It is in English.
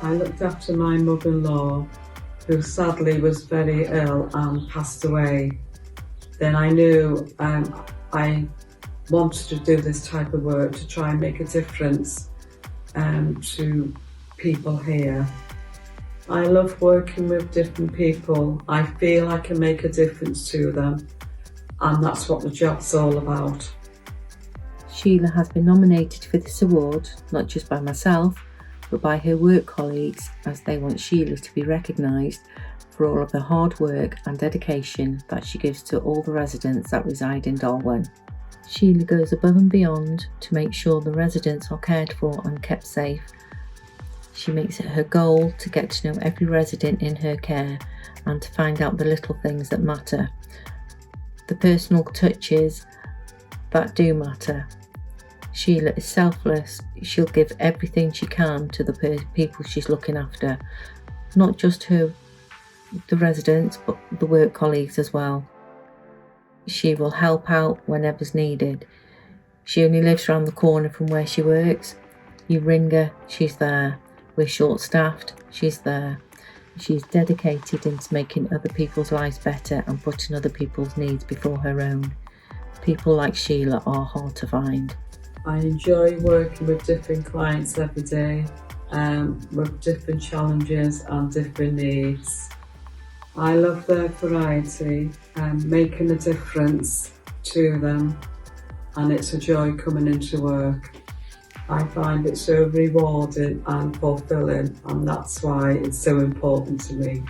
I looked after my mother-in-law, who sadly was very ill and passed away. Then I knew I wanted to do this type of work to try and make a difference to people here. I love working with different people. I feel I can make a difference to them, and that's what the job's all about. Sheila has been nominated for this award, not just by myself, but by her work colleagues, as they want Sheila to be recognised for all of the hard work and dedication that she gives to all the residents that reside in Dolwen. Sheila goes above and beyond to make sure the residents are cared for and kept safe. She makes it her goal to get to know every resident in her care and to find out the little things that matter, the personal touches that do matter. Sheila is selfless. She'll give everything she can to the people she's looking after, not just the residents, but the work colleagues as well. She will help out whenever's needed. She only lives around the corner from where she works. You ring her, she's there. We're short-staffed, she's there. She's dedicated into making other people's lives better and putting other people's needs before her own. People like Sheila are hard to find. I enjoy working with different clients every day, with different challenges and different needs. I love their variety and making a difference to them, and it's a joy coming into work. I find it so rewarding and fulfilling, and that's why it's so important to me.